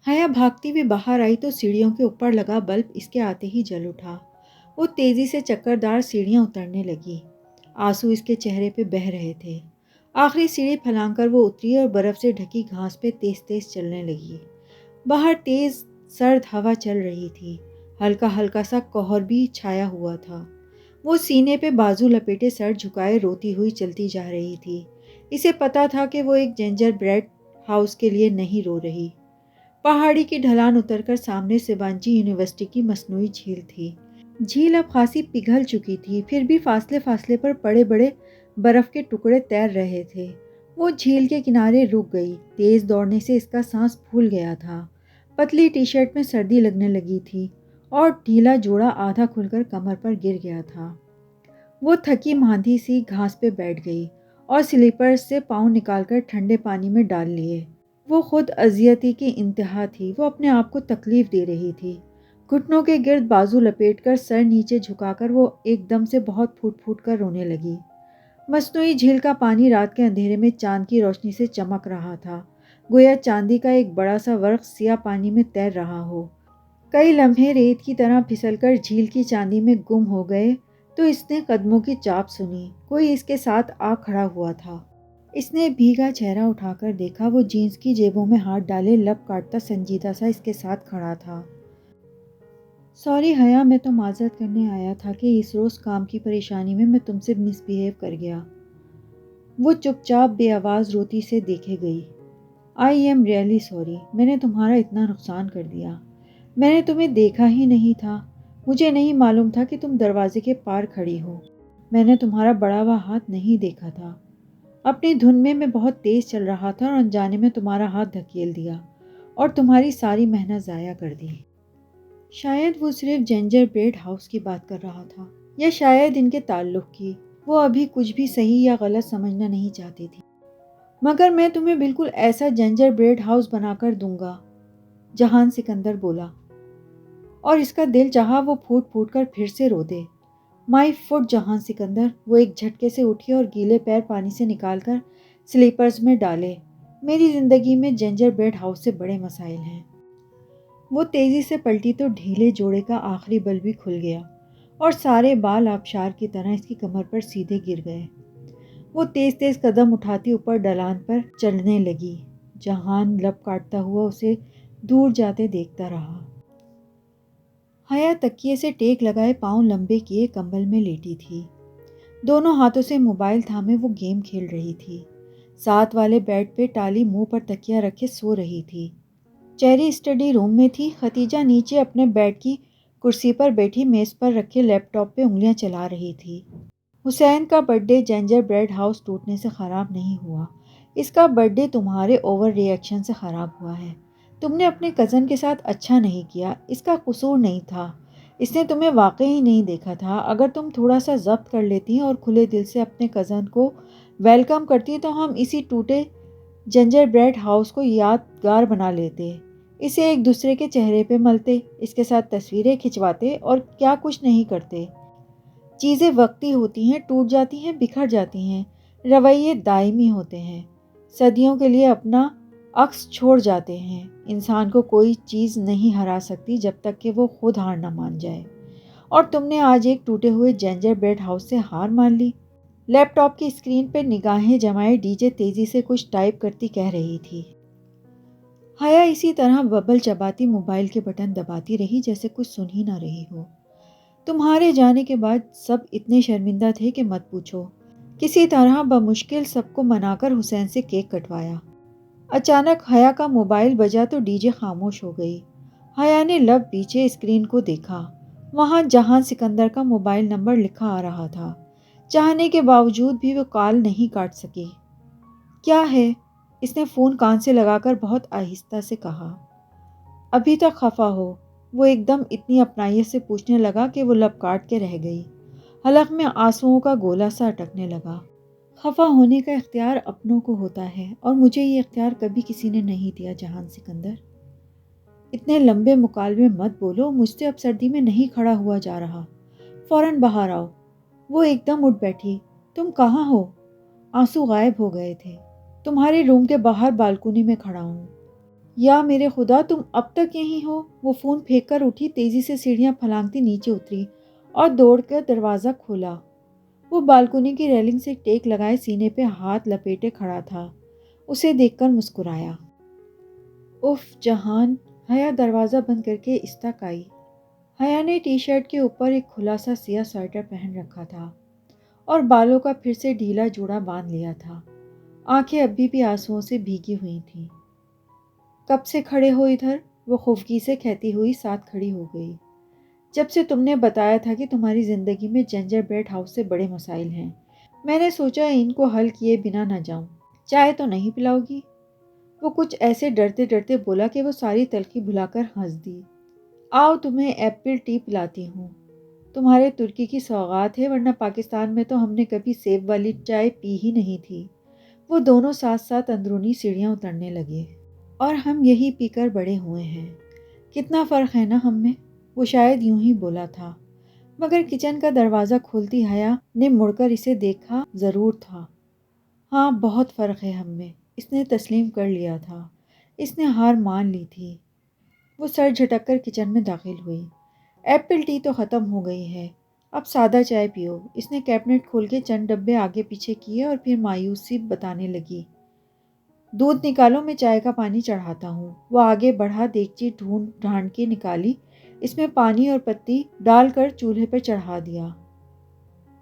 حیا بھاگتی ہوئی باہر آئی تو سیڑھیوں کے اوپر لگا بلب اس کے آتے ہی جل اٹھا۔ وہ تیزی سے چکردار سیڑھیاں اترنے لگی۔ آنسو اس کے چہرے پہ بہہ رہے تھے۔ آخری سیڑھی پھلانگ کر وہ اتری اور برف سے ڈھکی گھاس پہ تیز تیز چلنے لگی۔ باہر تیز سرد ہوا چل رہی تھی۔ ہلکا ہلکا سا کہر بھی چھایا ہوا تھا۔ وہ سینے پہ بازو لپیٹے سر جھکائے روتی ہوئی چلتی جا رہی تھی۔ اسے پتا تھا کہ وہ ایک جنجر بریڈ ہاؤس کے لیے نہیں رو رہی۔ پہاڑی کی ڈھلان اتر کر سامنے سیوانچی یونیورسٹی کی مصنوعی جھیل تھی۔ جھیل اب خاصی پگھل چکی تھی، پھر بھی فاصلے فاصلے پر بڑے بڑے برف کے ٹکڑے تیر رہے تھے۔ وہ جھیل کے کنارے رک گئی۔ تیز دوڑنے سے اس کا سانس پھول گیا تھا۔ پتلی ٹی شرٹ میں سردی لگنے لگی تھی اور ڈھیلا جوڑا آدھا کھل کر کمر پر گر گیا تھا۔ وہ تھکی ماندی سی گھاس پہ بیٹھ گئی اور سلیپرز سے پاؤں نکال کر ٹھنڈے پانی میں ڈال لیے۔ وہ خود اذیتی کی انتہا تھی۔ وہ اپنے آپ کو تکلیف دے رہی تھی۔ گھٹنوں کے گرد بازو لپیٹ کر سر نیچے جھکا کر وہ ایک دم سے بہت پھوٹ پھوٹ کر رونے لگی۔ مصنوعی جھیل کا پانی رات کے اندھیرے میں چاند کی روشنی سے چمک رہا تھا، گویا چاندی کا ایک بڑا سا ورق سیاہ پانی میں تیر رہا ہو۔ کئی لمحے ریت کی طرح پھسل کر جھیل کی چاندی میں گم ہو گئے تو اس نے قدموں کی چاپ سنی۔ کوئی اس کے ساتھ آ کھڑا ہوا تھا۔ اس نے بھیگا چہرہ اٹھا کر دیکھا۔ وہ جینس کی جیبوں میں ہاتھ ڈالے لب کاٹتا سنجیدہ سا اس کے ساتھ کھڑا تھا۔ سوری حیا، میں تو معذرت کرنے آیا تھا کہ اس روز کام کی پریشانی میں تم سے مس بیہیو کر گیا۔ وہ چپ چاپ بے آواز روتی سے دیکھے گئی۔ آئی ایم ریئلی سوری، میں نے تمہارا اتنا نقصان کر دیا۔ میں نے تمہیں دیکھا ہی نہیں تھا۔ مجھے نہیں معلوم تھا کہ تم دروازے کے پار کھڑی ہو۔ میں نے تمہارا بڑا ہوا ہاتھ نہیں دیکھا تھا۔ اپنی دھن میں بہت تیز چل رہا تھا اور انجانے میں تمہارا ہاتھ دھکیل دیا اور تمہاری ساری محنت ضائع کر دی۔ شاید وہ صرف جنجر بریڈ ہاؤس کی بات کر رہا تھا، یا شاید ان کے تعلق کی۔ وہ ابھی کچھ بھی صحیح یا غلط سمجھنا نہیں چاہتی تھی۔ مگر میں تمہیں بالکل ایسا جنجر بریڈ ہاؤس بنا کر دوں گا، جہان سکندر بولا، اور اس کا دل چاہا وہ پھوٹ پھوٹ کر پھر سے رو دے۔ مائی فٹ جہان سکندر۔ وہ ایک جھٹکے سے اٹھی اور گیلے پیر پانی سے نکال کر سلیپرز میں ڈالے۔ میری زندگی میں جنجر بریڈ ہاؤس سے بڑے مسائل ہیں۔ وہ تیزی سے پلٹی تو ڈھیلے جوڑے کا آخری بل بھی کھل گیا اور سارے بال آبشار کی طرح اس کی کمر پر سیدھے گر گئے۔ وہ تیز تیز قدم اٹھاتی اوپر ڈھلان پر چڑھنے لگی۔ جہان لب کاٹتا ہوا اسے دور جاتے دیکھتا رہا۔ حیا تکیے سے ٹیک لگائے پاؤں لمبے کیے کمبل میں لیٹی تھی۔ دونوں ہاتھوں سے موبائل تھامے وہ گیم کھیل رہی تھی۔ ساتھ والے بیڈ پہ ٹالی منہ پر تکیہ رکھے سو رہی تھی۔ چیری اسٹڈی روم میں تھی۔ ختیجہ نیچے اپنے بیڈ کی کرسی پر بیٹھی میز پر رکھے لیپ ٹاپ پہ انگلیاں چلا رہی تھی۔ حسین کا birthday gingerbread house ٹوٹنے سے خراب نہیں ہوا۔ اس کا برتھ ڈے تمہارے اوور ری ایکشن سے خراب ہوا ہے۔ تم نے اپنے کزن کے ساتھ اچھا نہیں کیا۔ اس کا قصور نہیں تھا۔ اس نے تمہیں واقعی نہیں دیکھا تھا۔ اگر تم تھوڑا سا ضبط کر لیتی اور کھلے دل سے اپنے کزن کو ویلکم کرتی تو ہم اسی ٹوٹے جنجر بریڈ ہاؤس کو یادگار بنا لیتے، اسے ایک دوسرے کے چہرے پہ ملتے، اس کے ساتھ تصویریں کھنچواتے اور کیا کچھ نہیں کرتے۔ چیزیں وقتی ہوتی ہیں، ٹوٹ جاتی ہیں، بکھر جاتی ہیں۔ رویے دائمی ہوتے ہیں، صدیوں کے لیے اپنا عکس چھوڑ جاتے ہیں۔ انسان کو کوئی چیز نہیں ہرا سکتی جب تک کہ وہ خود ہار نہ مان جائے، اور تم نے آج ایک ٹوٹے ہوئے جنجر بریڈ ہاؤس سے ہار مان لی۔ لیپ ٹاپ کی اسکرین پہ نگاہیں جمائے ڈی جے تیزی سے کچھ ٹائپ کرتی کہہ رہی تھی۔ حیا اسی طرح ببل چباتی موبائل کے بٹن دباتی رہی جیسے کچھ سن ہی نہ رہی ہو۔ تمہارے جانے کے بعد سب اتنے شرمندہ تھے کہ مت پوچھو۔ کسی طرح بمشکل سب کو منا کر حسین سے کیک کٹوایا۔ اچانک حیا کا موبائل بجا تو ڈی جے خاموش ہو گئی۔ حیا نے لب پیچھے اسکرین کو دیکھا۔ وہاں جہان سکندر کا موبائل نمبر لکھا آ رہا تھا۔ چاہنے کے باوجود بھی وہ کال نہیں کاٹ سکی۔ کیا ہے؟ اس نے فون کان سے لگا کر بہت آہستہ سے کہا۔ ابھی تک خفا ہو؟ وہ ایک دم اتنی اپنائیت سے پوچھنے لگا کہ وہ لب کاٹ کے رہ گئی۔ حلق میں آنسوؤں کا گولا سا اٹکنے لگا۔ خفا ہونے کا اختیار اپنوں کو ہوتا ہے، اور مجھے یہ اختیار کبھی کسی نے نہیں دیا جہان سکندر۔ اتنے لمبے مکالمے مت بولو، مجھ سے اب سردی میں نہیں کھڑا ہوا جا رہا۔ فوراً باہر آؤ۔ وہ ایک دم اٹھ بیٹھی۔ تم کہاں ہو؟ آنسو غائب ہو گئے تھے۔ تمہارے روم کے باہر بالکونی میں کھڑا ہوں۔ یا میرے خدا، تم اب تک یہیں ہو؟ وہ فون پھینک کر اٹھی، تیزی سے سیڑھیاں پھلانگتی نیچے اتری اور دوڑ کر دروازہ کھولا۔ وہ بالکونی کی ریلنگ سے ٹیک لگائے سینے پہ ہاتھ لپیٹے کھڑا تھا۔ اسے دیکھ کر مسکرایا۔ اف جہان! حیا دروازہ بند کر کے استک آئی۔ حیا نے ٹی شرٹ کے اوپر ایک کھلا سا سیاہ سویٹر پہن رکھا تھا اور بالوں کا پھر سے ڈھیلا جوڑا باندھ لیا تھا۔ آنکھیں ابھی بھی آنسوؤں سے بھیگی ہوئی تھیں۔ کب سے کھڑے ہو ادھر؟ وہ خفگی سے کہتی ہوئی ساتھ کھڑی ہو گئی۔ جب سے تم نے بتایا تھا کہ تمہاری زندگی میں جنجر بریڈ ہاؤس سے بڑے مسائل ہیں، میں نے سوچا ان کو حل کیے بنا نہ جاؤں۔ چائے تو نہیں پلاؤ گی؟ وہ کچھ ایسے ڈرتے ڈرتے بولا کہ وہ ساری تلخی بھلا کر ہنس دی۔ آؤ تمہیں ایپل ٹی پلاتی ہوں، تمہارے ترکی کی سوغات ہے، ورنہ پاکستان میں تو ہم نے کبھی سیب والی چائے پی ہی نہیں تھی۔ وہ دونوں ساتھ ساتھ اندرونی سیڑھیاں اترنے لگے۔ اور ہم یہی پی کر بڑے ہوئے ہیں، کتنا فرق ہے نا ہم میں۔ وہ شاید یوں ہی بولا تھا، مگر کچن کا دروازہ کھولتی حیا نے مڑ کر اسے دیکھا ضرور تھا۔ ہاں بہت فرق ہے ہم میں، اس نے تسلیم کر لیا تھا، اس نے ہار مان لی تھی۔ وہ سر جھٹک کر کچن میں داخل ہوئی۔ ایپل ٹی تو ختم ہو گئی ہے، اب سادہ چائے پیو۔ اس نے کیبنٹ کھول کے چند ڈبے آگے پیچھے کیے اور پھر مایوس سی بتانے لگی۔ دودھ نکالو، میں چائے کا پانی چڑھاتا ہوں۔ وہ آگے بڑھا، دیگچی ڈھونڈ کے نکالی، اس میں پانی اور پتی ڈال کر چولہے پر چڑھا دیا۔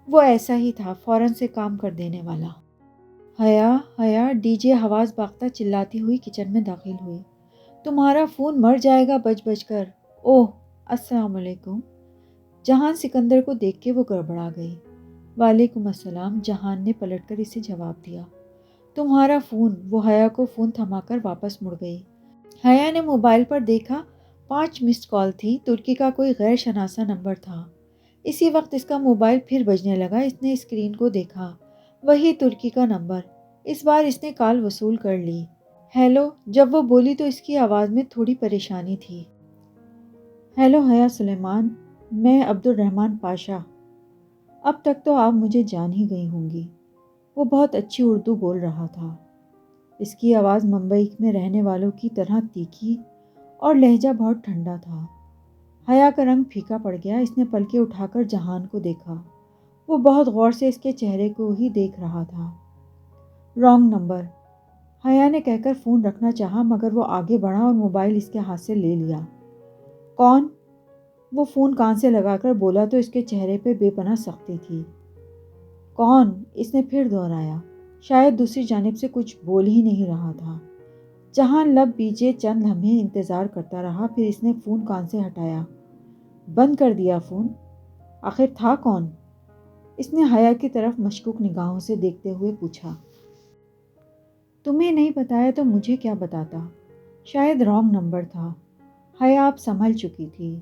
وہ ایسا ہی تھا، فوراً سے کام کر دینے والا۔ حیا حیا، ڈی جے حواس باختہ چلاتی ہوئی کچن میں داخل ہوئی۔ تمہارا فون مر جائے گا بج بج کر۔ اوہ السلام علیکم۔ جہان سکندر کو دیکھ کے وہ گڑبڑا گئی۔ وعلیکم السلام، جہان نے پلٹ کر اسے جواب دیا۔ تمہارا فون؟ وہ حیا کو فون تھما کر واپس مڑ گئی۔ حیا نے موبائل پر دیکھا، 5 مسڈ کال تھی، ترکی کا کوئی غیر شناسا نمبر تھا۔ اسی وقت اس کا موبائل پھر بجنے لگا۔ اس نے اسکرین کو دیکھا، وہی ترکی کا نمبر۔ اس بار اس نے کال وصول کر لی۔ ہیلو، جب وہ بولی تو اس کی آواز میں تھوڑی پریشانی تھی۔ ہیلو حیا سلیمان، میں عبد الرحمن پاشا۔ اب تک تو آپ مجھے جان ہی گئی ہوں گی۔ وہ بہت اچھی اردو بول رہا تھا۔ اس کی آواز ممبئی میں رہنے والوں کی طرح تیکھی اور لہجہ بہت ٹھنڈا تھا۔ حیا کا رنگ پھیکا پڑ گیا۔ اس نے پلکیں اٹھا کر جہان کو دیکھا۔ وہ بہت غور سے اس کے چہرے کو ہی دیکھ رہا تھا۔ رانگ نمبر، حیا نے کہہ کر فون رکھنا چاہا، مگر وہ آگے بڑھا اور موبائل اس کے ہاتھ سے لے لیا۔ کون؟ وہ فون کان سے لگا کر بولا تو اس کے چہرے پہ بے پناہ سختی تھی۔ کون؟ اس نے پھر دہرایا، شاید دوسری جانب سے کچھ بول ہی نہیں رہا تھا۔ جہان لب بیچے چند لمحے انتظار کرتا رہا، پھر اس نے فون کان سے ہٹایا۔ بند کر دیا فون؟ آخر تھا کون؟ اس نے حیا کی طرف مشکوک نگاہوں سے دیکھتے ہوئے پوچھا۔ تمہیں نہیں بتایا تو مجھے کیا بتاتا؟ شاید رانگ نمبر تھا۔ حیا اب سنبھل چکی تھی۔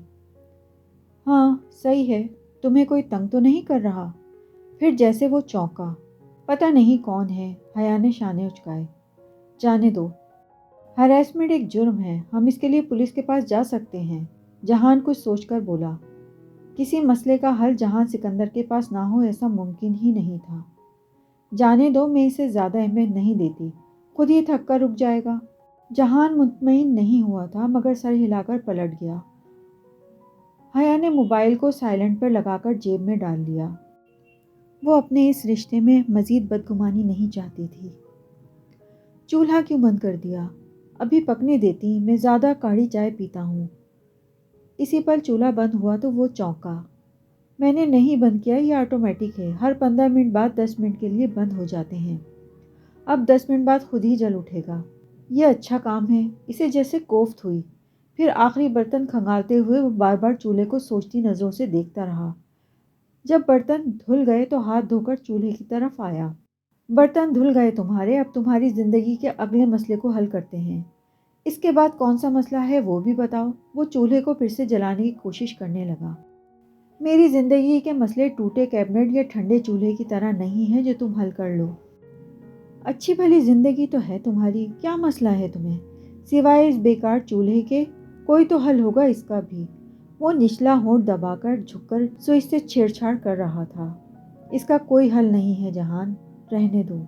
ہاں صحیح ہے، تمہیں کوئی تنگ تو نہیں کر رہا؟ پھر جیسے وہ چونکا۔ پتہ نہیں کون ہے، حیا نے شانے اچکائے۔ جانے دو، ہراسمنٹ ایک جرم ہے، ہم اس کے لیے پولیس کے پاس جا سکتے ہیں۔ جہان کچھ سوچ کر بولا۔ کسی مسئلے کا حل جہان سکندر کے پاس نہ ہو ایسا ممکن ہی نہیں تھا۔ جانے دو، میں اسے زیادہ اہمیت نہیں دیتی، خود ہی تھک کر رک جائے گا۔ جہان مطمئن نہیں ہوا تھا، مگر سر ہلا کر پلٹ گیا۔ حیا نے موبائل کو سائلنٹ پر لگا کر جیب میں ڈال لیا۔ وہ اپنے اس رشتے میں مزید بدگمانی نہیں چاہتی تھی۔ چولہا کیوں بند کر دیا؟ ابھی پکنے دیتی، میں زیادہ کاڑھی چائے پیتا ہوں۔ اسی پل چولہا بند ہوا تو وہ چونکا۔ میں نے نہیں بند کیا، یہ آٹومیٹک ہے، ہر 15 منٹ بعد 10 منٹ کے لیے بند ہو جاتے ہیں۔ اب 10 منٹ بعد خود ہی جل اٹھے گا۔ یہ اچھا کام ہے۔ اسے جیسے کوفت ہوئی۔ پھر آخری برتن کھنگالتے ہوئے وہ بار بار چولہے کو سوچتی نظروں سے دیکھتا رہا۔ جب برتن دھل گئے تو ہاتھ دھو کر چولہے کی طرف آیا۔ برتن دھل گئے تمہارے، اب تمہاری زندگی کے اگلے مسئلے کو حل کرتے ہیں۔ اس کے بعد کون سا مسئلہ ہے وہ بھی بتاؤ۔ وہ چولہے کو پھر سے جلانے کی کوشش کرنے لگا۔ میری زندگی کے مسئلے ٹوٹے کیبنٹ یا ٹھنڈے چولہے کی طرح نہیں ہیں جو تم حل کر لو۔ اچھی بھلی زندگی تو ہے تمہاری، کیا مسئلہ ہے تمہیں؟ سوائے اس بیکار چولہے کے کوئی تو حل ہوگا اس کا بھی۔ وہ نچلا ہونٹ دبا کر جھک کر سوئچ سے چھیڑ چھاڑ کر رہا تھا۔ اس کا کوئی حل نہیں ہے جہان، رہنے دو۔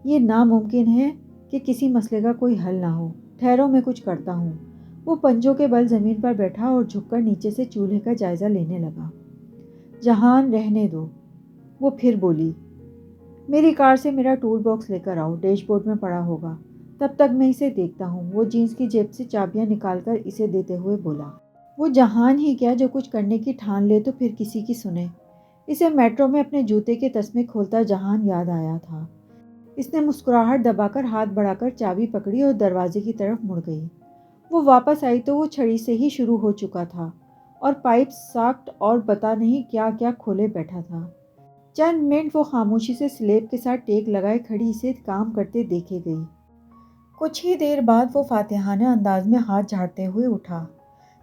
یہ ناممکن ہے کہ کسی مسئلے کا کوئی حل نہ ہو۔ ٹھہرو میں کچھ کرتا ہوں۔ وہ پنجوں کے بل زمین پر بیٹھا اور جھک کر نیچے سے چولہے کا جائزہ لینے لگا۔ جہان رہنے دو، وہ پھر بولی۔ میری کار سے میرا ٹول باکس لے کر آؤ، ڈیش بورڈ میں پڑا ہوگا، تب تک میں اسے دیکھتا ہوں۔ وہ جینس کی جیب سے چابیاں نکال کر اسے دیتے ہوئے بولا۔ وہ جہان ہی کیا جو کچھ کرنے کی ٹھان لے تو پھر کسی کی سنے۔ اسے میٹرو میں اپنے جوتے کے تسمے کھولتا جہان یاد آیا تھا۔ اس نے مسکراہٹ دبا کر ہاتھ بڑھا کر چابی پکڑی اور دروازے کی طرف مڑ گئی۔ وہ واپس آئی تو وہ چھڑی سے ہی شروع ہو چکا تھا اور پائپ ساکٹ اور پتہ نہیں کیا کیا کھولے بیٹھا تھا۔ چند منٹ وہ خاموشی سے سلیب کے ساتھ ٹیک لگائے کھڑی اسے کام کرتے دیکھے گئی۔ کچھ ہی دیر بعد وہ فاتحانہ انداز میں ہاتھ جھاڑتے ہوئے اٹھا۔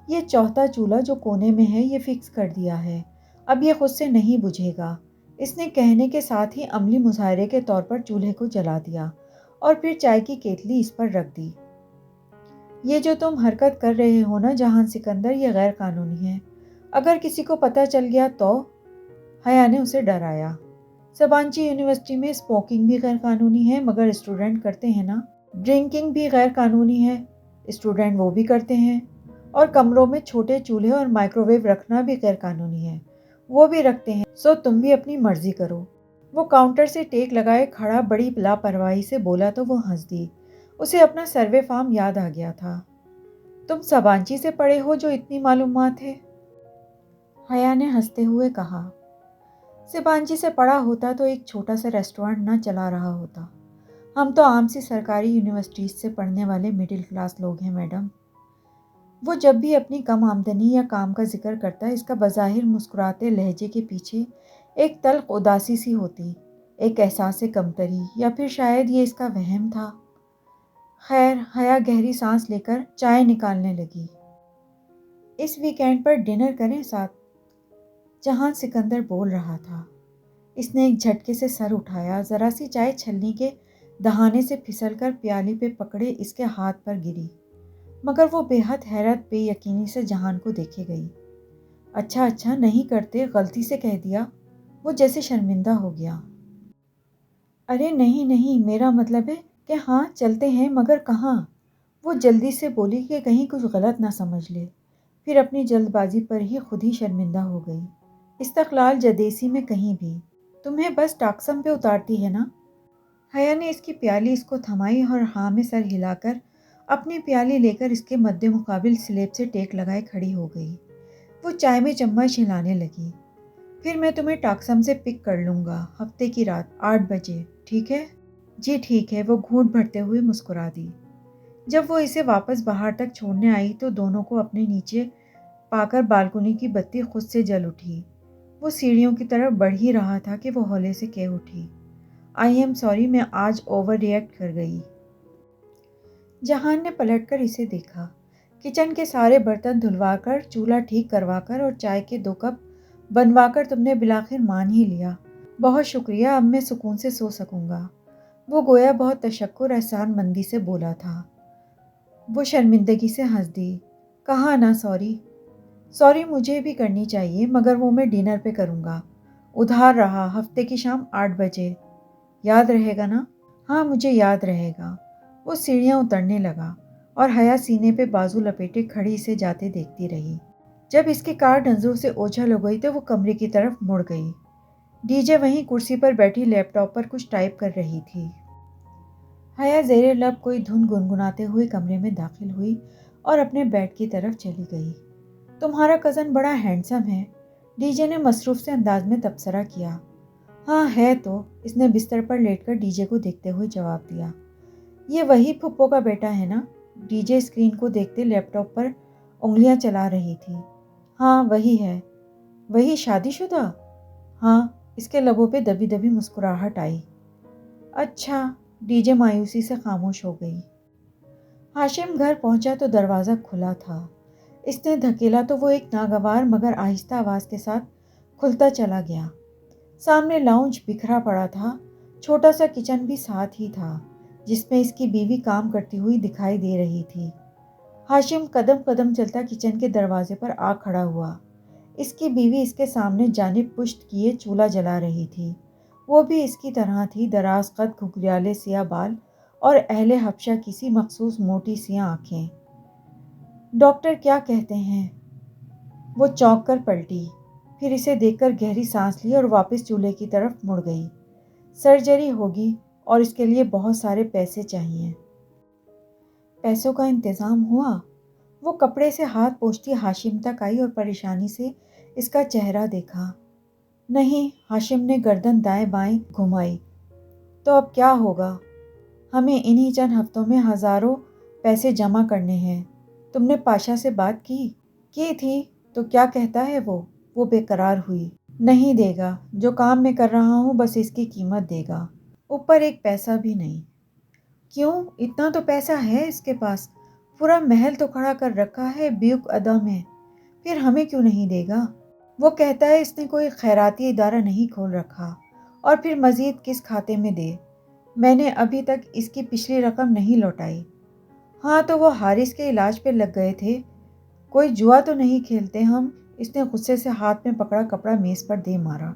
یہ چوتھا چولہا جو کونے میں ہے یہ فکس کر دیا ہے، اب یہ خود سے نہیں بجھے گا۔ اس نے کہنے کے ساتھ ہی عملی مظاہرے کے طور پر چولہے کو جلا دیا اور پھر چائے کی کیتلی اس پر رکھ دی۔ یہ جو تم حرکت کر رہے ہو نا جہان سکندر، یہ غیر قانونی ہے۔ اگر کسی کو پتہ چل گیا تو؟ حیا نے اسے ڈرایا۔ سبانچی یونیورسٹی میں اسموکنگ بھی غیر قانونی ہے، مگر اسٹوڈنٹ کرتے ہیں نا۔ ڈرنکنگ بھی غیر قانونی ہے، اسٹوڈنٹ وہ بھی کرتے ہیں۔ اور کمروں میں چھوٹے چولہے اور مائکرو ویو رکھنا بھی غیر قانونی ہے، وہ بھی رکھتے ہیں، سو تم بھی اپنی مرضی کرو۔ وہ کاؤنٹر سے ٹیک لگائے کھڑا بڑی لاپرواہی سے بولا تو وہ ہنس دی۔ اسے اپنا سروے فارم یاد آ گیا تھا۔ تم سبانچی سے پڑھے ہو جو اتنی معلومات ہے؟ حیا نے ہنستے ہوئے کہا۔ سبانچی سے پڑھا ہوتا تو ایک چھوٹا سا ریسٹورانٹ نہ چلا رہا ہوتا۔ ہم تو عام سی سرکاری یونیورسٹیز سے پڑھنے والے مڈل کلاس لوگ ہیں میڈم۔ وہ جب بھی اپنی کم آمدنی یا کام کا ذکر کرتا اس کا بظاہر مسکراتے لہجے کے پیچھے ایک تلخ اداسی سی ہوتی، ایک احساس کمتری، یا پھر شاید یہ اس کا وہم تھا۔ خیر، حیا گہری سانس لے کر چائے نکالنے لگی۔ اس ویکینڈ پر ڈنر کریں ساتھ؟ جہان سکندر بول رہا تھا۔ اس نے ایک جھٹکے سے سر اٹھایا، ذرا سی چائے چھلنی کے دہانے سے پھسل کر پیالی پہ پکڑے اس کے ہاتھ پر گری، مگر وہ بے حد حیرت بے یقینی سے جہان کو دیکھے گئی۔ اچھا نہیں کرتے، غلطی سے کہہ دیا۔ وہ جیسے شرمندہ ہو گیا۔ ارے نہیں، میرا مطلب ہے کہ ہاں چلتے ہیں، مگر کہاں؟ وہ جلدی سے بولی کہ کہیں کچھ غلط نہ سمجھ لے، پھر اپنی جلد بازی پر ہی خود ہی شرمندہ ہو گئی۔ استقلال جدیسی میں کہیں بھی تمہیں بس ٹاکسم پہ اتارتی ہے نا؟ حیا نے اس کی پیالی اس کو تھمائی اور ہاں میں سر ہلا کر اپنی پیالی لے کر اس کے مد مقابل سلیب سے ٹیک لگائے کھڑی ہو گئی۔ وہ چائے میں چمچ ہلانے لگی۔ پھر میں تمہیں ٹاکسم سے پک کر لوں گا ہفتے کی رات 8 بجے، ٹھیک ہے؟ جی ٹھیک ہے، وہ گھونٹ بھرتے ہوئے مسکرا دی۔ جب وہ اسے واپس باہر تک چھوڑنے آئی تو دونوں کو اپنے نیچے پا کر بالکنی کی بتی خود سے جل اٹھی۔ وہ سیڑھیوں کی طرف بڑھ ہی رہا تھا کہ وہ ہولے سے کہہ اٹھی، آئی ایم سوری، میں آج اوور ری ایکٹ کر گئی۔ جہان نے پلٹ کر اسے دیکھا۔ کچن کے سارے برتن دھلوا کر، چولہا ٹھیک کروا کر اور چائے کے 2 کپ بنوا کر تم نے بلاخر مان ہی لیا۔ بہت شکریہ، اب میں سکون سے سو سکوں گا۔ وہ گویا بہت تشکر احسان مندی سے بولا تھا۔ وہ شرمندگی سے ہنس دی۔ کہا نا سوری مجھے بھی کرنی چاہیے، مگر وہ میں ڈنر پہ کروں گا، ادھار رہا، ہفتے کی شام 8 بجے، یاد رہے گا نا؟ ہاں مجھے یاد رہے گا۔ وہ سیڑھیاں اترنے لگا اور حیا سینے پہ بازو لپیٹے کھڑی اسے جاتے دیکھتی رہی۔ جب اس کی کار ڈنزور سے اوجھل ہو گئی تو وہ کمرے کی طرف مڑ گئی۔ ڈی جے وہیں کرسی پر بیٹھی لیپ ٹاپ پر کچھ ٹائپ کر رہی تھی۔ حیا زیر لب کوئی دھن گنگناتے ہوئے کمرے میں داخل ہوئی اور اپنے بیڈ کی طرف چلی گئی۔ تمہارا کزن بڑا ہینڈسم ہے، ڈی جے نے مصروف سے انداز میں تبصرہ کیا۔ ہاں ہے تو، اس نے بستر پر لیٹ کر ڈی جے کو دیکھتے ہوئے جواب دیا۔ یہ وہی پھپھو کا بیٹا ہے نا؟ ڈی جے اسکرین کو دیکھتے لیپ ٹاپ پر انگلیاں چلا رہی تھی۔ ہاں وہی ہے۔ وہی شادی شدہ؟ ہاں، اس کے لبوں پہ دبی دبی مسکراہٹ آئی۔ اچھا، ڈی جے مایوسی سے خاموش ہو گئی۔ ہاشم گھر پہنچا تو دروازہ کھلا تھا۔ اس نے دھکیلا تو وہ ایک ناگوار مگر آہستہ آواز کے ساتھ کھلتا چلا گیا۔ سامنے لاؤنج بکھرا پڑا تھا، چھوٹا سا کچن بھی ساتھ ہی تھا جس میں اس کی بیوی کام کرتی ہوئی دکھائی دے رہی تھی۔ ہاشم قدم قدم چلتا کچن کے دروازے پر آ کھڑا ہوا۔ اس کی بیوی اس کے سامنے جانب پشت کیے چولہا جلا رہی تھی۔ وہ بھی اس کی طرح تھی، دراز قد، گھگریالے سیاہ بال اور اہل حبشہ کی سی مخصوص موٹی سی آنکھیں۔ ڈاکٹر کیا کہتے ہیں؟ وہ چونک کر پلٹی، پھر اسے دیکھ کر گہری سانس لی اور واپس چولہے کی طرف مڑ گئی۔ سرجری ہوگی اور اس کے لیے بہت سارے پیسے چاہیے۔ پیسوں کا انتظام ہوا؟ وہ کپڑے سے ہاتھ پوچھتی ہاشم تک آئی اور پریشانی سے اس کا چہرہ دیکھا۔ نہیں، ہاشم نے گردن دائیں بائیں گھمائی۔ تو اب کیا ہوگا؟ ہمیں انہی چند ہفتوں میں ہزاروں پیسے جمع کرنے ہیں۔ تم نے پاشا سے بات کی تھی؟ تو کیا کہتا ہے وہ بے قرار ہوئی۔ نہیں دے گا، جو کام میں کر رہا ہوں بس اس کی قیمت دے گا، اوپر ایک پیسہ بھی نہیں۔ کیوں؟ اتنا تو پیسہ ہے اس کے پاس، پورا محل تو کھڑا کر رکھا ہے بیوق ادا میں، پھر ہمیں کیوں نہیں دے گا؟ وہ کہتا ہے اس نے کوئی خیراتی ادارہ نہیں کھول رکھا، اور پھر مزید کس کھاتے میں دے؟ میں نے ابھی تک اس کی پچھلی رقم نہیں لوٹائی۔ ہاں تو وہ حارث کے علاج پہ لگ گئے تھے، کوئی جوا تو نہیں کھیلتے ہم؟ اس نے غصے سے ہاتھ میں پکڑا کپڑا میز پر دے مارا۔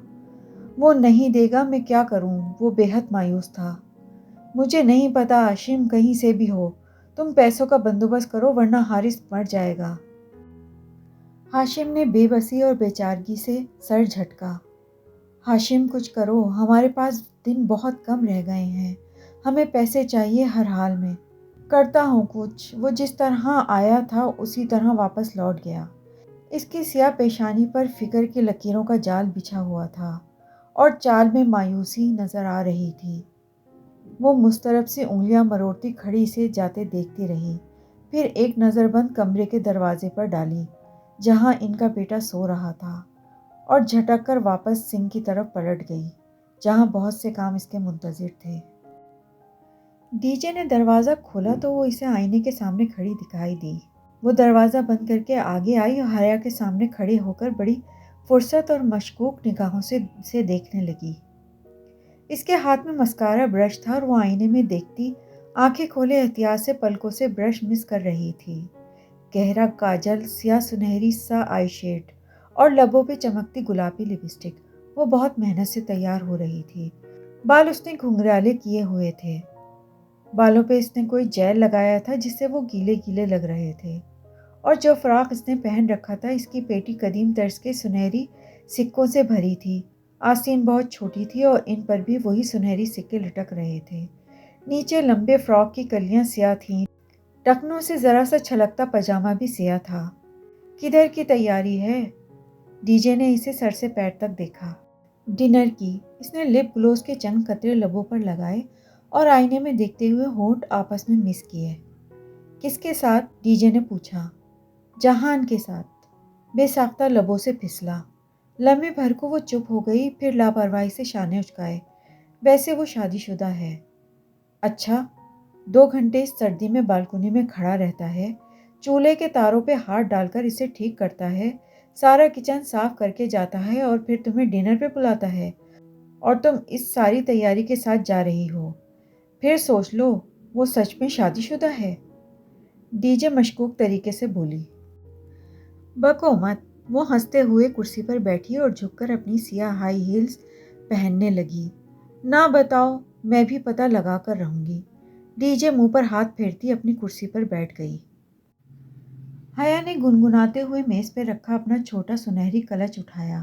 وہ نہیں دے گا، میں کیا کروں؟ وہ بے حد مایوس تھا۔ مجھے نہیں پتا، ہاشم کہیں سے بھی ہو، تم پیسوں کا بندوبست کرو ورنہ حارث مر جائے گا۔ ہاشم نے بے بسی اور بے چارگی سے سر جھٹکا۔ ہاشم کچھ کرو، ہمارے پاس دن بہت کم رہ گئے ہیں، ہمیں پیسے چاہیے ہر حال میں۔ کرتا ہوں کچھ۔ وہ جس طرح آیا تھا اسی طرح واپس لوٹ گیا۔ اس کی سیاہ پیشانی پر فکر کی لکیروں کا جال بچھا ہوا تھا اور چال میں مایوسی نظر آ رہی تھی۔ وہ مسترب سے انگلیاں مروڑتی کھڑی سے جاتے دیکھتی رہی، پھر ایک نظر بند کمرے کے دروازے پر ڈالی جہاں ان کا بیٹا سو رہا تھا، اور جھٹک کر واپس سنک کی طرف پلٹ گئی جہاں بہت سے کام اس کے منتظر تھے۔ ڈی جے نے دروازہ کھولا تو وہ اسے آئینے کے سامنے کھڑی دکھائی دی۔ وہ دروازہ بند کر کے آگے آئی اور حیا کے سامنے کھڑے ہو کر بڑی فرصت اور مشکوک نگاہوں سے دیکھنے لگی۔ اس کے ہاتھ میں مسکارا برش تھا اور وہ آئینے میں دیکھتی آنکھیں کھولے احتیاط سے پلکوں سے برش مس کر رہی تھی۔ گہرا کاجل، سیاہ سنہری سا آئی شیڈ اور لبوں پہ چمکتی گلابی لپسٹک۔ وہ بہت محنت سے تیار ہو رہی تھی۔ بال اس نے گھنگرالے کیے ہوئے تھے، بالوں پہ اس نے کوئی جیل لگایا تھا جس سے وہ گیلے گیلے لگ رہے تھے، اور جو فراق اس نے پہن رکھا تھا اس کی پیٹی قدیم طرز کے سنہری سکوں سے بھری تھی۔ آستین بہت چھوٹی تھی اور ان پر بھی وہی سنہری سکے لٹک رہے تھے۔ نیچے لمبے فراک کی کلیاں سیاہ تھیں، ٹکنوں سے ذرا سا چھلکتا پاجامہ بھی سیاہ تھا۔ کدھر کی تیاری ہے؟ ڈی جے نے اسے سر سے پیر تک دیکھا۔ ڈنر کی۔ اس نے لپ گلوز کے چند قطرے لبوں پر لگائے اور آئینے میں دیکھتے ہوئے ہونٹ آپس میں مس کیے۔ کس کے ساتھ؟ ڈی جے نے پوچھا۔ جہان کے ساتھ۔ بے ساختہ لبوں سے پھسلا۔ لمحے بھر کو وہ چپ ہو گئی، پھر لاپرواہی سے شانے اچکائے۔ ویسے وہ شادی شدہ ہے۔ اچھا؟ 2 گھنٹے اس سردی میں بالکنی میں کھڑا رہتا ہے، چولہے کے تاروں پہ ہاتھ ڈال کر اسے ٹھیک کرتا ہے، سارا کچن صاف کر کے جاتا ہے اور پھر تمہیں ڈنر پہ بلاتا ہے، اور تم اس ساری تیاری کے ساتھ جا رہی ہو۔ پھر سوچ لو، وہ سچ میں شادی شدہ ہے؟ ڈی جے مشکوک طریقے سے بولی۔ بکو مت۔ وہ ہنستے ہوئے کرسی پر بیٹھی اور جھک کر اپنی سیاہ ہائی ہیلز پہننے لگی۔ نہ بتاؤ، میں بھی پتہ لگا کر رہوں گی۔ ڈی جے منہ پر ہاتھ پھیرتی اپنی کرسی پر بیٹھ گئی۔ حیا نے گنگناتے ہوئے میز پہ رکھا اپنا چھوٹا سنہری کلچ اٹھایا،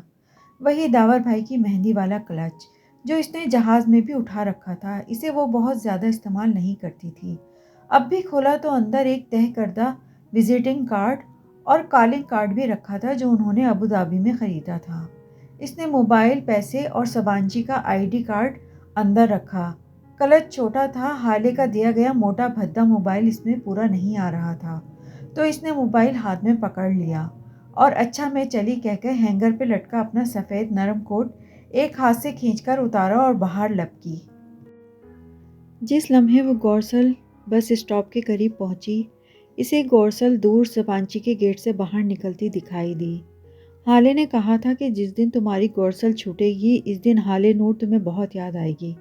وہی داور بھائی کی مہندی والا کلچ جو اس نے جہاز میں بھی اٹھا رکھا تھا۔ اسے وہ بہت زیادہ استعمال نہیں کرتی تھی۔ اب بھی کھولا تو اندر ایک تہہ کردہ وزٹنگ کارڈ اور کالنگ کارڈ بھی رکھا تھا جو انہوں نے ابوظہبی میں خریدا تھا۔ اس نے موبائل، پیسے اور سبانچی کا ID کارڈ اندر رکھا۔ کلچ چھوٹا تھا، حالے کا دیا گیا موٹا بھدا موبائل اس میں پورا نہیں آ رہا تھا، تو اس نے موبائل ہاتھ میں پکڑ لیا اور اچھا میں چلی کہہ کر ہینگر پہ لٹکا اپنا سفید نرم کوٹ ایک ہاتھ سے کھینچ کر اتارا اور باہر لپکی۔ جس لمحے وہ گورسل بس اسٹاپ کے قریب پہنچی، اسے گورسل دور سبانچی کے گیٹ سے باہر نکلتی دکھائی دی۔ حالے نے کہا تھا کہ جس دن تمہاری گورسل چھوٹے گی اس دن حالے نور تمہیں بہت یاد آئے گی،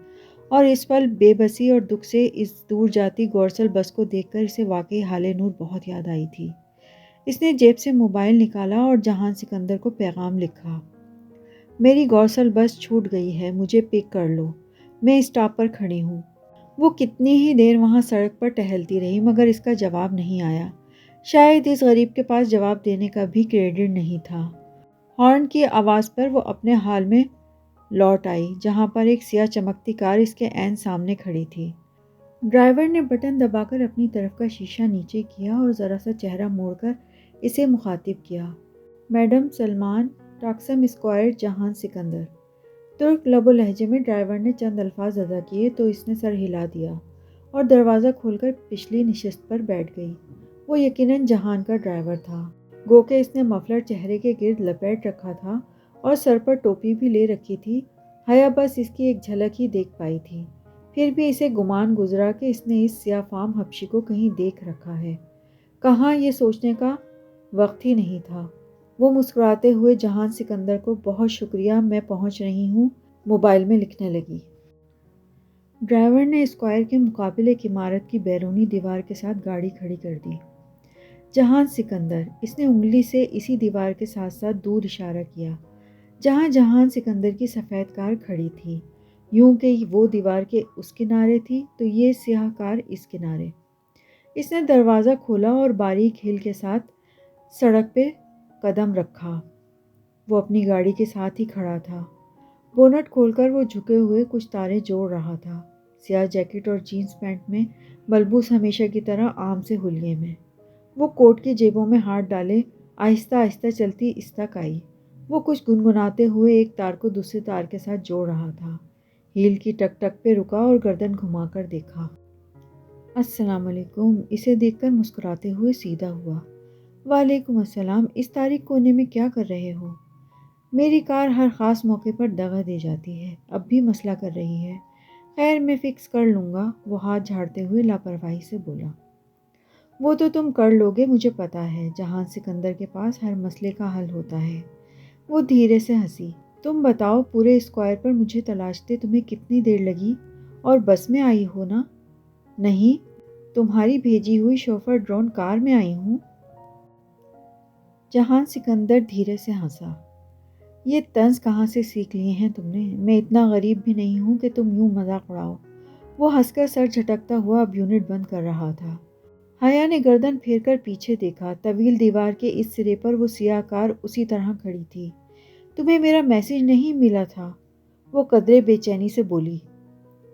اور اس پل بے بسی اور دکھ سے اس دور جاتی گورسل بس کو دیکھ کر اسے واقعی حالے نور بہت یاد آئی تھی۔ اس نے جیب سے موبائل نکالا اور جہان سکندر کو پیغام لکھا۔ میری گورسل بس چھوٹ گئی ہے، مجھے پک کر لو، میں اسٹاپ پر کھڑی ہوں۔ وہ کتنی ہی دیر وہاں سڑک پر ٹہلتی رہی مگر اس کا جواب نہیں آیا۔ شاید اس غریب کے پاس جواب دینے کا بھی کریڈٹ نہیں تھا۔ ہارن کی آواز پر وہ اپنے حال میں لوٹ آئی جہاں پر ایک سیاہ چمکتی کار اس کے عین سامنے کھڑی تھی۔ ڈرائیور نے بٹن دبا کر اپنی طرف کا شیشہ نیچے کیا اور ذرا سا چہرہ موڑ کر اسے مخاطب کیا۔ میڈم سلمان، ٹاکسم اسکوائر جہان سکندر۔ ترک لب و لہجے میں ڈرائیور نے چند الفاظ ادا کیے تو اس نے سر ہلا دیا اور دروازہ کھول کر پچھلی نشست پر بیٹھ گئی۔ وہ یقیناً جہان کا ڈرائیور تھا، گو کہ اس نے مفلر چہرے کے گرد لپیٹ رکھا تھا اور سر پر ٹوپی بھی لے رکھی تھی۔ حیا بس اس کی ایک جھلک ہی دیکھ پائی تھی، پھر بھی اسے گمان گزرا کہ اس نے اس سیاہ فام حبشی کو کہیں دیکھ رکھا ہے۔ کہاں، یہ سوچنے کا وقت ہی نہیں تھا۔ وہ مسکراتے ہوئے جہان سکندر کو بہت شکریہ، میں پہنچ رہی ہوں، موبائل میں لکھنے لگی۔ ڈرائیور نے اسکوائر کے مقابل ایک عمارت کی بیرونی دیوار کے ساتھ گاڑی کھڑی کر دی۔ جہان سکندر، اس نے انگلی سے اسی دیوار کے ساتھ ساتھ دور اشارہ کیا جہاں جہان سکندر کی سفید کار کھڑی تھی، یوں کہ وہ دیوار کے اس کنارے تھی تو یہ سیاہ کار اس کنارے۔ اس نے دروازہ کھولا اور باریک ہل کے ساتھ سڑک پہ قدم رکھا۔ وہ اپنی گاڑی کے ساتھ ہی کھڑا تھا۔ بونٹ کھول کر وہ جھکے ہوئے کچھ تارے جوڑ رہا تھا، سیاہ جیکٹ اور جینز پینٹ میں، ملبوس ہمیشہ کی طرح عام سے حلیے میں۔ وہ کوٹ کی جیبوں میں ہاتھ ڈالے آہستہ آہستہ چلتی اس تک آئی۔ وہ کچھ گنگناتے ہوئے ایک تار کو دوسرے تار کے ساتھ جوڑ رہا تھا۔ ہیل کی ٹک ٹک پہ رکا اور گردن گھما کر دیکھا۔ السلام علیکم، اسے دیکھ کر مسکراتے ہوئے سیدھا ہوا۔ وعلیکم السلام، اس تاریک کونے میں کیا کر رہے ہو؟ میری کار ہر خاص موقع پر دغا دے جاتی ہے، اب بھی مسئلہ کر رہی ہے۔ خیر میں فکس کر لوں گا، وہ ہاتھ جھاڑتے ہوئے لاپرواہی سے بولا۔ وہ تو تم کر لوگے، مجھے پتا ہے، جہان سکندر کے پاس ہر مسئلے کا حل ہوتا ہے۔ وہ دھیرے سے ہنسی۔ تم بتاؤ، پورے اسکوائر پر مجھے تلاشتے تمہیں کتنی دیر لگی، اور بس میں آئی ہو نا؟ نہیں، تمہاری بھیجی ہوئی شوفر ڈرون کار میں آئی ہوں۔ جہان سکندر دھیرے سے ہنسا۔ یہ طنز کہاں سے سیکھ لیے ہیں تم نے؟ میں اتنا غریب بھی نہیں ہوں کہ تم یوں مذاق اڑاؤ۔ وہ ہنس کر سر جھٹکتا ہوا اب یونٹ بند کر رہا تھا۔ حیا نے گردن پھیر کر پیچھے دیکھا۔ طویل دیوار کے اس سرے پر وہ سیاہ کار اسی طرح کھڑی تھی۔ تمہیں میرا میسج نہیں ملا تھا؟ وہ قدرے بے چینی سے بولی۔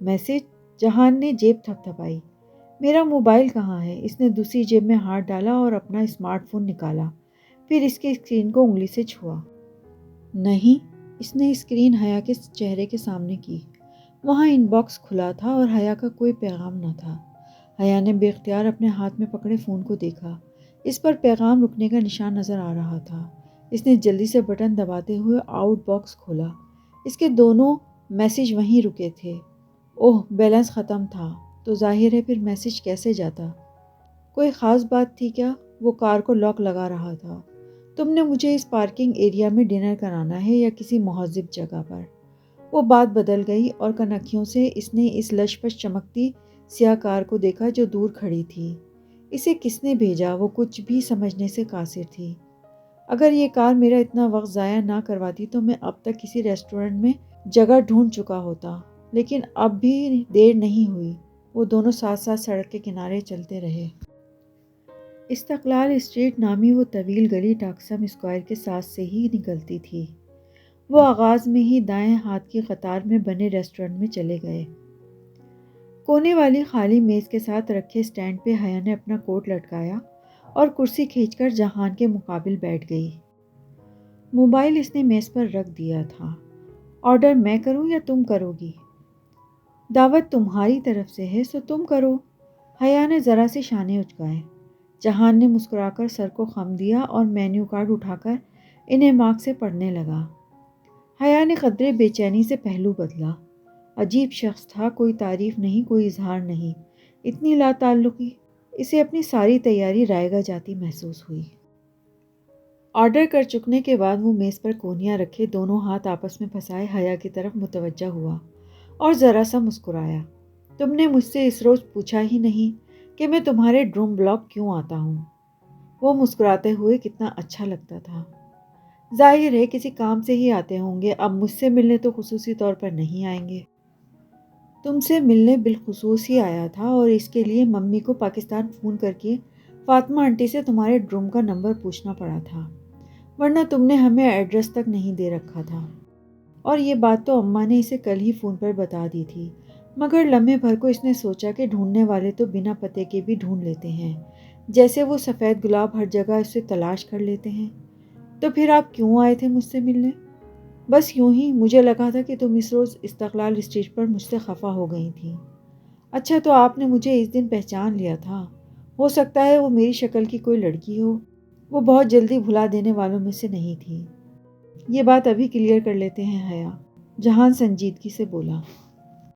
میسج؟ جہان نے جیب تھپ تھپائی۔ میرا موبائل کہاں ہے؟ اس نے دوسری جیب میں ہاتھ ڈالا اور اپنا اسمارٹ فون نکالا، پھر اس کے اسکرین کو انگلی سے چھوا۔ نہیں، اس نے اسکرین حیا کے چہرے کے سامنے کی۔ وہاں ان باکس کھلا تھا اور حیا کا کوئی پیغام نہ تھا۔ حیا نے بے اختیار اپنے ہاتھ میں پکڑے فون کو دیکھا۔ اس پر پیغام رکنے کا نشان نظر آ رہا تھا۔ اس نے جلدی سے بٹن دباتے ہوئے آؤٹ باکس کھولا۔ اس کے دونوں میسج وہیں رکے تھے۔ اوہ، بیلنس ختم تھا، تو ظاہر ہے پھر میسج کیسے جاتا؟ کوئی خاص بات تھی کیا؟ وہ کار کو لاک لگا رہا تھا۔ تم نے مجھے اس پارکنگ ایریا میں ڈنر کرانا ہے یا کسی مہذب جگہ پر؟ وہ بات بدل گئی اور کنکھیوں سے اس نے اس لش پش چمکتی سیاہ کار کو دیکھا جو دور کھڑی تھی۔ اسے کس نے بھیجا؟ وہ کچھ بھی سمجھنے سے قاصر تھی۔ اگر یہ کار میرا اتنا وقت ضائع نہ کرواتی تو میں اب تک کسی ریسٹورنٹ میں جگہ ڈھونڈ چکا ہوتا، لیکن اب بھی دیر نہیں ہوئی۔ وہ دونوں ساتھ ساتھ سڑک کے کنارے چلتے رہے۔ استقلال اسٹریٹ نامی وہ طویل گلی ٹاکسم اسکوائر کے ساتھ سے ہی نکلتی تھی۔ وہ آغاز میں ہی دائیں ہاتھ کی قطار میں بنے ریسٹورنٹ میں چلے گئے۔ کونے والی خالی میز کے ساتھ رکھے اسٹینڈ پہ حیا نے اپنا کوٹ لٹکایا اور کرسی کھینچ کر جہان کے مقابل بیٹھ گئی۔ موبائل اس نے میز پر رکھ دیا تھا۔ آرڈر میں کروں یا تم کرو گی؟ دعوت تمہاری طرف سے ہے سو تم کرو۔ حیا نے ذرا سے شانے اچکائے۔ جہان نے مسکرا کر سر کو خم دیا اور مینیو کارڈ اٹھا کر انہیں مارک سے پڑھنے لگا۔ حیا نے قدرے بے چینی سے پہلو بدلا۔ عجیب شخص تھا، کوئی تعریف نہیں، کوئی اظہار نہیں، اتنی لا تعلقی۔ اسے اپنی ساری تیاری رائگاں جاتی محسوس ہوئی۔ آرڈر کر چکنے کے بعد وہ میز پر کونیاں رکھے دونوں ہاتھ آپس میں پھنسائے حیا کی طرف متوجہ ہوا اور ذرا سا مسکرایا۔ تم نے مجھ سے اس روز پوچھا ہی نہیں کہ میں تمہارے ڈروم بلاک کیوں آتا ہوں؟ وہ مسکراتے ہوئے کتنا اچھا لگتا تھا۔ ظاہر ہے کسی کام سے ہی آتے ہوں گے، اب مجھ سے ملنے تو خصوصی طور پر نہیں آئیں گے۔ تم سے ملنے بالخصوص ہی آیا تھا اور اس کے لیے ممی کو پاکستان فون کر کے فاطمہ آنٹی سے تمہارے روم کا نمبر پوچھنا پڑا تھا، ورنہ تم نے ہمیں ایڈریس تک نہیں دے رکھا تھا۔ اور یہ بات تو اماں نے اسے کل ہی فون پر بتا دی تھی، مگر لمحے بھر کو اس نے سوچا کہ ڈھونڈنے والے تو بنا پتے کے بھی ڈھونڈ لیتے ہیں، جیسے وہ سفید گلاب ہر جگہ اسے تلاش کر لیتے ہیں۔ تو پھر آپ کیوں آئے تھے مجھ سے ملنے؟ بس یوں ہی، مجھے لگا تھا کہ تم اس روز استقلال اسٹیج پر مجھ سے خفا ہو گئی تھی۔ اچھا، تو آپ نے مجھے اس دن پہچان لیا تھا۔ ہو سکتا ہے وہ میری شکل کی کوئی لڑکی ہو، وہ بہت جلدی بھلا دینے والوں میں سے نہیں تھی۔ یہ بات ابھی کلیئر کر لیتے ہیں حیا، جہان سنجیدگی سے بولا۔